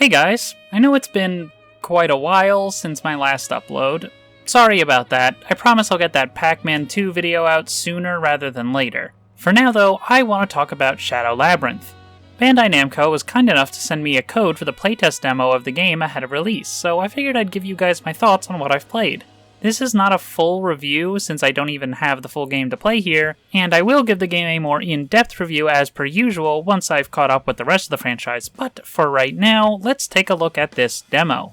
Hey guys, I know it's been quite a while since my last upload. Sorry about that. I promise I'll get that Pac-Man 2 video out sooner rather than later. For now though, I want to talk about Shadow Labyrinth. Bandai Namco was kind enough to send me a code for the playtest demo of the game ahead of release, so I figured I'd give you guys my thoughts on what I've played. This is not a full review since I don't even have the full game to play here, and I will give the game a more in-depth review as per usual once I've caught up with the rest of the franchise, but for right now, let's take a look at this demo.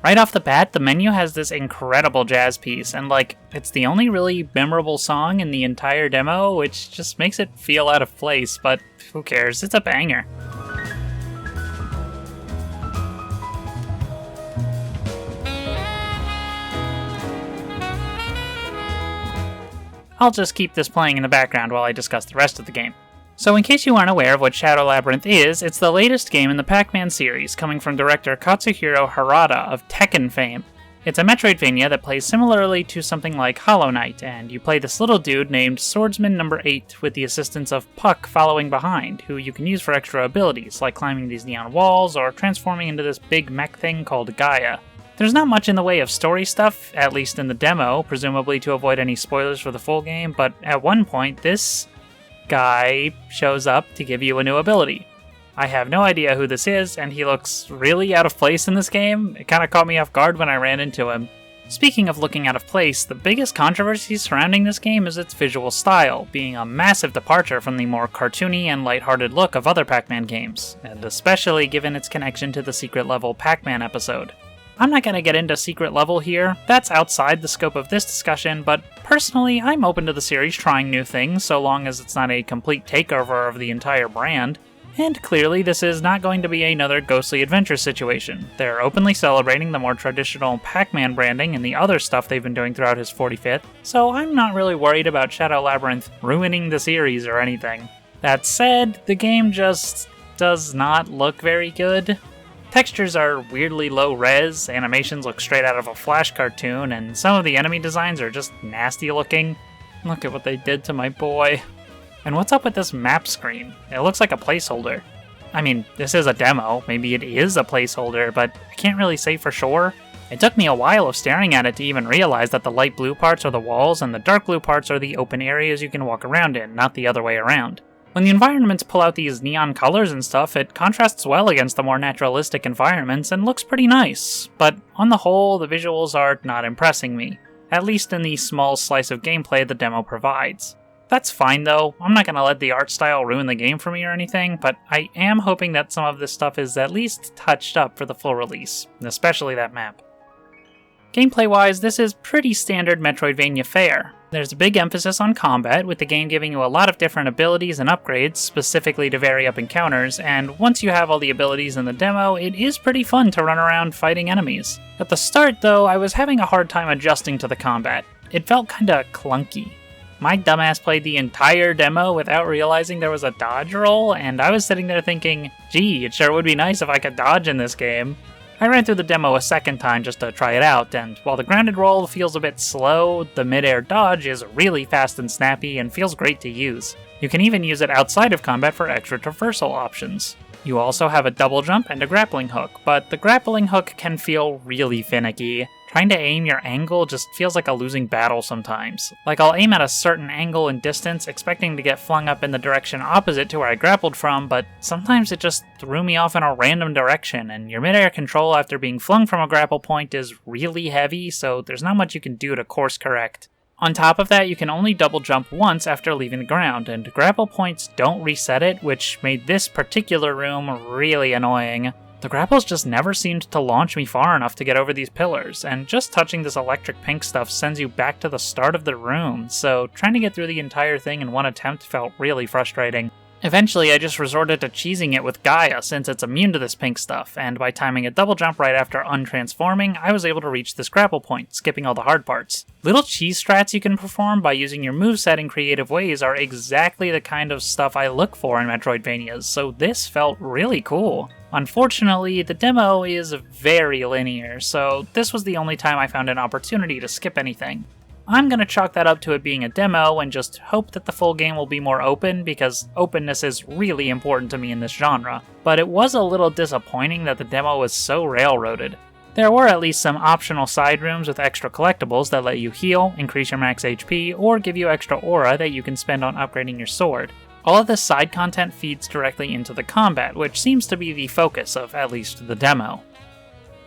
Right off the bat, the menu has this incredible jazz piece, and it's the only really memorable song in the entire demo, which just makes it feel out of place, but who cares, it's a banger. I'll just keep this playing in the background while I discuss the rest of the game. So in case you aren't aware of what Shadow Labyrinth is, it's the latest game in the Pac-Man series, coming from director Katsuhiro Harada of Tekken fame. It's a Metroidvania that plays similarly to something like Hollow Knight, and you play this little dude named Swordsman No. 8 with the assistance of Puck following behind, who you can use for extra abilities, like climbing these neon walls or transforming into this big mech thing called Gaia. There's not much in the way of story stuff, at least in the demo, presumably to avoid any spoilers for the full game, but at one point, this guy shows up to give you a new ability. I have no idea who this is, and he looks really out of place in this game. It kinda caught me off guard when I ran into him. Speaking of looking out of place, the biggest controversy surrounding this game is its visual style, being a massive departure from the more cartoony and lighthearted look of other Pac-Man games, and especially given its connection to the secret level Pac-Man episode. I'm not going to get into secret level here, that's outside the scope of this discussion, but personally I'm open to the series trying new things so long as it's not a complete takeover of the entire brand. And clearly this is not going to be another Ghostly Adventure situation. They're openly celebrating the more traditional Pac-Man branding and the other stuff they've been doing throughout his 45th, so I'm not really worried about Shadow Labyrinth ruining the series or anything. That said, the game just does not look very good. Textures are weirdly low res, animations look straight out of a Flash cartoon, and some of the enemy designs are just nasty looking. Look at what they did to my boy. And what's up with this map screen? It looks like a placeholder. I mean, this is a demo, maybe it is a placeholder, but I can't really say for sure. It took me a while of staring at it to even realize that the light blue parts are the walls and the dark blue parts are the open areas you can walk around in, not the other way around. When the environments pull out these neon colors and stuff, it contrasts well against the more naturalistic environments and looks pretty nice, but on the whole, the visuals are not impressing me, at least in the small slice of gameplay the demo provides. That's fine though, I'm not going to let the art style ruin the game for me or anything, but I am hoping that some of this stuff is at least touched up for the full release, especially that map. Gameplay-wise, this is pretty standard Metroidvania fare. There's a big emphasis on combat, with the game giving you a lot of different abilities and upgrades, specifically to vary up encounters, and once you have all the abilities in the demo, it is pretty fun to run around fighting enemies. At the start, though, I was having a hard time adjusting to the combat. It felt kinda clunky. My dumbass played the entire demo without realizing there was a dodge roll, and I was sitting there thinking, gee, it sure would be nice if I could dodge in this game. I ran through the demo a second time just to try it out, and while the grounded roll feels a bit slow, the mid-air dodge is really fast and snappy and feels great to use. You can even use it outside of combat for extra traversal options. You also have a double jump and a grappling hook, but the grappling hook can feel really finicky. Trying to aim your angle just feels like a losing battle sometimes. I'll aim at a certain angle and distance, expecting to get flung up in the direction opposite to where I grappled from, but sometimes it just threw me off in a random direction, and your midair control after being flung from a grapple point is really heavy, so there's not much you can do to course correct. On top of that, you can only double jump once after leaving the ground, and grapple points don't reset it, which made this particular room really annoying. The grapples just never seemed to launch me far enough to get over these pillars, and just touching this electric pink stuff sends you back to the start of the room, so trying to get through the entire thing in one attempt felt really frustrating. Eventually, I just resorted to cheesing it with Gaia since it's immune to this pink stuff, and by timing a double jump right after untransforming, I was able to reach this grapple point, skipping all the hard parts. Little cheese strats you can perform by using your moveset in creative ways are exactly the kind of stuff I look for in Metroidvanias, so this felt really cool. Unfortunately, the demo is very linear, so this was the only time I found an opportunity to skip anything. I'm gonna chalk that up to it being a demo and just hope that the full game will be more open, because openness is really important to me in this genre. But it was a little disappointing that the demo was so railroaded. There were at least some optional side rooms with extra collectibles that let you heal, increase your max HP, or give you extra aura that you can spend on upgrading your sword. All of this side content feeds directly into the combat, which seems to be the focus of at least the demo.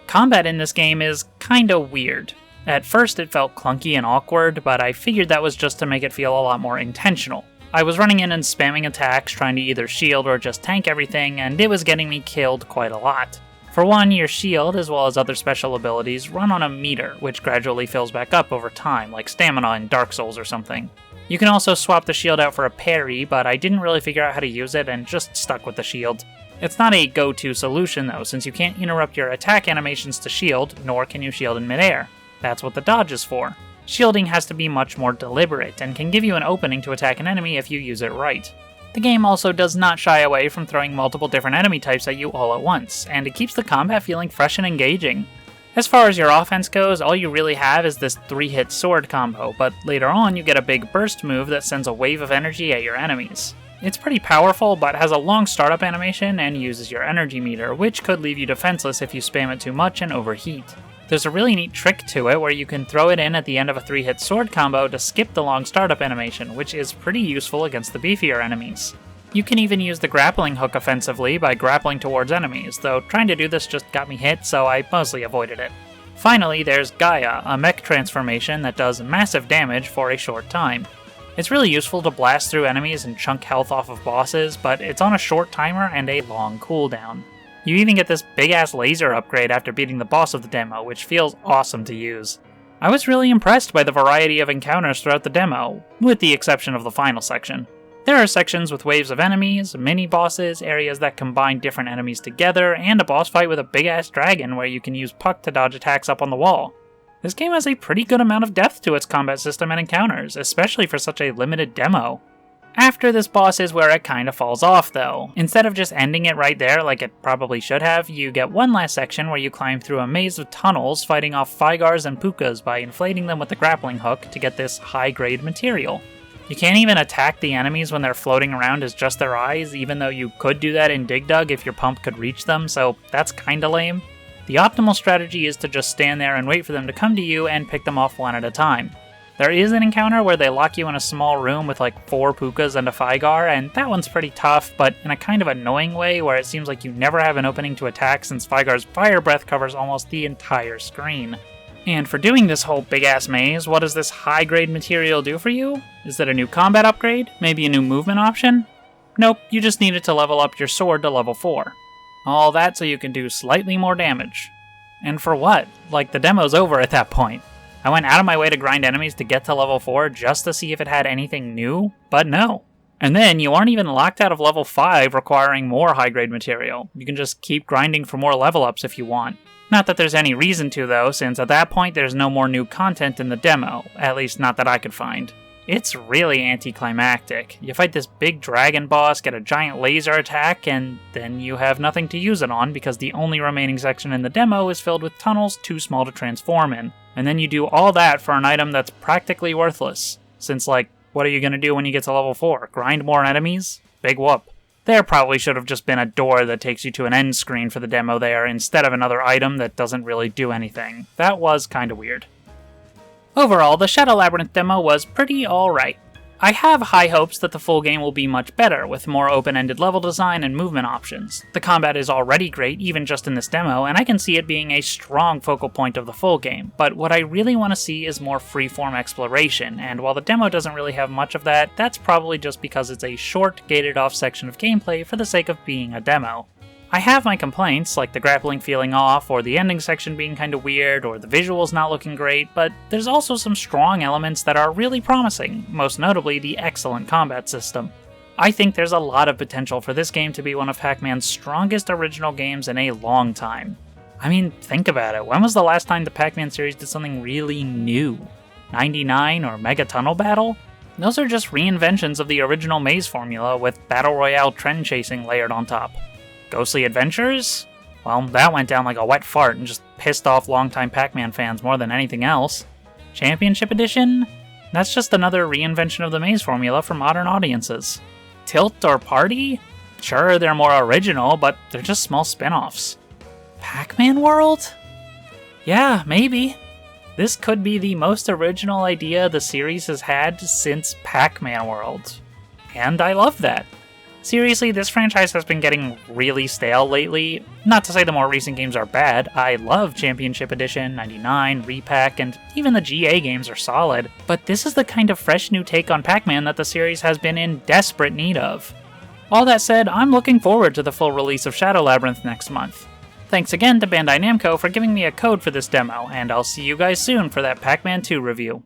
Combat in this game is kinda weird. At first it felt clunky and awkward, but I figured that was just to make it feel a lot more intentional. I was running in and spamming attacks, trying to either shield or just tank everything, and it was getting me killed quite a lot. For one, your shield, as well as other special abilities, run on a meter, which gradually fills back up over time, like stamina in Dark Souls or something. You can also swap the shield out for a parry, but I didn't really figure out how to use it and just stuck with the shield. It's not a go-to solution though, since you can't interrupt your attack animations to shield, nor can you shield in midair. That's what the dodge is for. Shielding has to be much more deliberate, and can give you an opening to attack an enemy if you use it right. The game also does not shy away from throwing multiple different enemy types at you all at once, and it keeps the combat feeling fresh and engaging. As far as your offense goes, all you really have is this 3-hit sword combo, but later on you get a big burst move that sends a wave of energy at your enemies. It's pretty powerful, but has a long startup animation and uses your energy meter, which could leave you defenseless if you spam it too much and overheat. There's a really neat trick to it where you can throw it in at the end of a 3-hit sword combo to skip the long startup animation, which is pretty useful against the beefier enemies. You can even use the grappling hook offensively by grappling towards enemies, though trying to do this just got me hit, so I mostly avoided it. Finally, there's Gaia, a mech transformation that does massive damage for a short time. It's really useful to blast through enemies and chunk health off of bosses, but it's on a short timer and a long cooldown. You even get this big-ass laser upgrade after beating the boss of the demo, which feels awesome to use. I was really impressed by the variety of encounters throughout the demo, with the exception of the final section. There are sections with waves of enemies, mini-bosses, areas that combine different enemies together, and a boss fight with a big-ass dragon where you can use puck to dodge attacks up on the wall. This game has a pretty good amount of depth to its combat system and encounters, especially for such a limited demo. After this boss is where it kinda falls off though. Instead of just ending it right there like it probably should have, you get one last section where you climb through a maze of tunnels fighting off Figars and Pukas by inflating them with the grappling hook to get this high-grade material. You can't even attack the enemies when they're floating around as just their eyes, even though you could do that in Dig Dug if your pump could reach them, so that's kinda lame. The optimal strategy is to just stand there and wait for them to come to you and pick them off one at a time. There is an encounter where they lock you in a small room with like 4 Pukas and a Fygar, and that one's pretty tough, but in a kind of annoying way where it seems like you never have an opening to attack since Fygar's fire breath covers almost the entire screen. And for doing this whole big-ass maze, what does this high-grade material do for you? Is it a new combat upgrade? Maybe a new movement option? Nope, you just needed to level up your sword to level 4. All that so you can do slightly more damage. And for what? Like, the demo's over at that point. I went out of my way to grind enemies to get to level 4 just to see if it had anything new, but no. And then you aren't even locked out of level 5 requiring more high-grade material. You can just keep grinding for more level ups if you want. Not that there's any reason to though, since at that point there's no more new content in the demo, at least not that I could find. It's really anticlimactic. You fight this big dragon boss, get a giant laser attack, and then you have nothing to use it on because the only remaining section in the demo is filled with tunnels too small to transform in. And then you do all that for an item that's practically worthless. Since, like, what are you gonna do when you get to level 4? Grind more enemies? Big whoop. There probably should have just been a door that takes you to an end screen for the demo there, instead of another item that doesn't really do anything. That was kinda weird. Overall, the Shadow Labyrinth demo was pretty alright. I have high hopes that the full game will be much better, with more open-ended level design and movement options. The combat is already great, even just in this demo, and I can see it being a strong focal point of the full game, but what I really want to see is more freeform exploration, and while the demo doesn't really have much of that, that's probably just because it's a short, gated-off section of gameplay for the sake of being a demo. I have my complaints, like the grappling feeling off, or the ending section being kinda weird, or the visuals not looking great, but there's also some strong elements that are really promising, most notably the excellent combat system. I think there's a lot of potential for this game to be one of Pac-Man's strongest original games in a long time. I mean, think about it, when was the last time the Pac-Man series did something really new? 99 or Mega Tunnel Battle? Those are just reinventions of the original maze formula with Battle Royale trend chasing layered on top. Ghostly Adventures? Well, that went down like a wet fart and just pissed off longtime Pac-Man fans more than anything else. Championship Edition? That's just another reinvention of the maze formula for modern audiences. Tilt or Party? Sure, they're more original, but they're just small spin-offs. Pac-Man World? Yeah, maybe. This could be the most original idea the series has had since Pac-Man World. And I love that. Seriously, this franchise has been getting really stale lately. Not to say the more recent games are bad. I love Championship Edition, 99, Repack, and even the GA games are solid. But this is the kind of fresh new take on Pac-Man that the series has been in desperate need of. All that said, I'm looking forward to the full release of Shadow Labyrinth next month. Thanks again to Bandai Namco for giving me a code for this demo, and I'll see you guys soon for that Pac-Man 2 review.